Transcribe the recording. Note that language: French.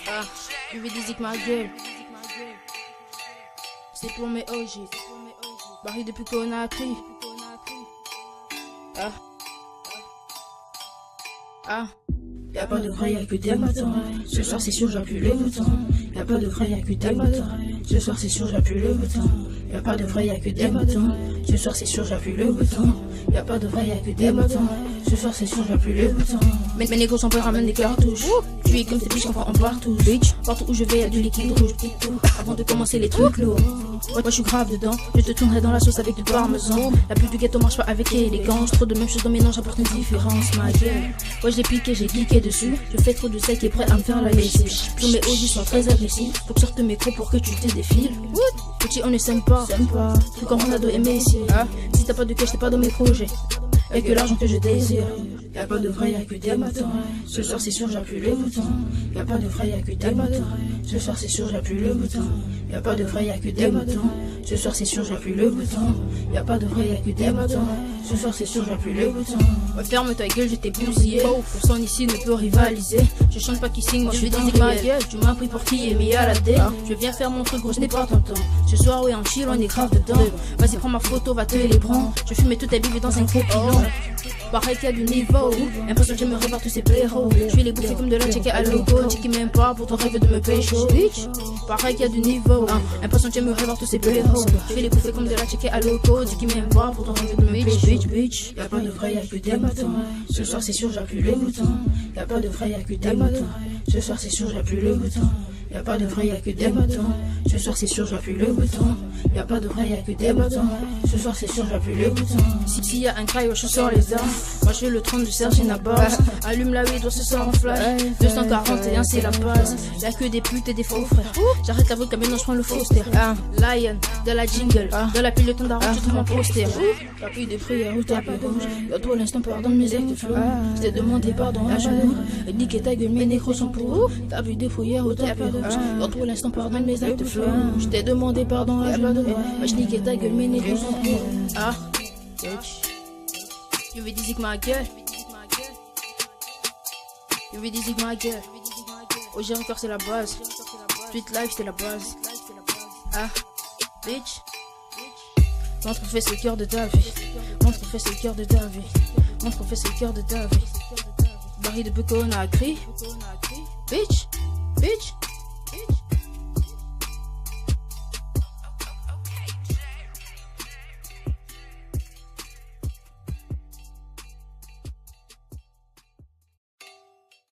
Ah, je vais désigne ma gueule. C'est pour mes OG. Barry depuis qu'on a appris. Ah. Ah. Y'a pas de vrai, y'a que des matins. Ce soir c'est sûr, j'ai plus le bouton. Y'a pas de vrai, y'a que des matins. Ce soir c'est sûr, j'ai plus le bouton. Y'a pas de vrai, y'a que des matins. Ce soir c'est sûr, j'ai plus le bouton. Y'a pas de vrai, y'a que des matins. Ce soir c'est sûr, j'ai plus le bouton. Mes négros sont prêts, ramènent des cartouches. Tu es comme ces biches qu'on prend en partout. Bitch, partout où je vais y'a du liquide rouge. Avant de commencer les trucs lourds. Moi je suis grave dedans. Je te tournerai dans la sauce avec du parmesan. La pute du ghetto marche pas avec élégance. Trop de même chose dans mes noms, j'apporte une différence. Ma gueule. Ouais j'ai piqué, j'ai cliqué dessus. Je fais trop de sec et prêt à me faire la lessive. Tous mes OG sont très agressifs. Faut que sorte mes crocs pour que tu te défiles. Petit on est sympa. Tout comme Ronaldo et Messi. Si t'as pas de cash t'es pas dans mes projets. Et que l'argent que je désire. Y'a pas de vrai, y'a que des matins. Ce soir c'est sûr, j'ai plus le bouton. Y'a pas de vrai, y'a que des matins. Ce soir c'est sûr, j'ai plus le bouton. Y'a pas de vrai, y'a que des matins. Ce soir c'est sûr, j'ai plus le bouton. Y'a pas de vrai, y'a que des matins. Ce soir c'est sûr, j'ai plus le bouton. Ouais, ferme ta gueule, je t'ai bousillé. Personne ici ne peut rivaliser. Je chante pas qui signe, moi je vais dire ma gueule. Tu m'as pris pour qui est mis à la dé. Je viens faire mon truc, gros, je n'ai pas ton temps. Ce soir, oui, en chill, on est grave dedans. Vas-y, prends ma photo, va te les prendre. Je fume toute ta bébé dans un faux pilon. Pareil qu'il y a du niveau. Impression que j'aimerais voir tous ces blaireaux. Je vais les bouffer comme de la checker à logo. Tu qui m'aime pas pour ton rêve de me pécho. Pareil qu'il y a du niveau. Impression que j'aimerais voir tous ces blaireaux. Je vais les bouffer comme de la checker à logo. Tu qui m'aime pas pour ton rêve de me pécho. Bitch, y'a pas de vrai, y'a que des matins. Ce soir c'est sûr, j'ai plus le bouton. Y'a pas de vrai, y'a que des matins. Ce soir c'est sûr, j'ai plus le bouton. Y'a pas de vrai, y'a que des matins. Ce soir c'est sûr, j'ai plus le bouton. Y'a pas de vrai, y'a que des matins. Ce soir c'est sûr, j'ai plus le bouton. S'il y a un crayon, je sors les armes. Moi je fais le trône du Serge Nabas. Allume la weed, on se sort en flash. 241 c'est la base. Y'a que des putes et des faux frères. J'arrête la vodka, maintenant je prends le Foster. Lion, de la jingle. Dans la pile de ton daron, tu trouves mon poster. T'as plus de prière ou t'as plus rouge. Y'a trop l'instant, pardon, mes actes flous. Je t'ai demandé pardon à genoux. Et dis que ta gueule, mes négros sont pour. T'as vu des fouillères ou t'as plus rouge. Y'a trop l'instant, pardon, mes actes flous. Je t'ai demandé pardon à genoux. Je dis que ta gueule, mes négros sont pour. Je vais dire ma gueule. Je vais dire ma gueule. Aujourd'hui encore c'est la base. Street life c'est la base. Bitch. Montre fait c'est le cœur de ta vie. Montre fait c'est le cœur de ta vie. Montre fait c'est le cœur de ta vie. Barry de Bucco on a écrit. Bitch.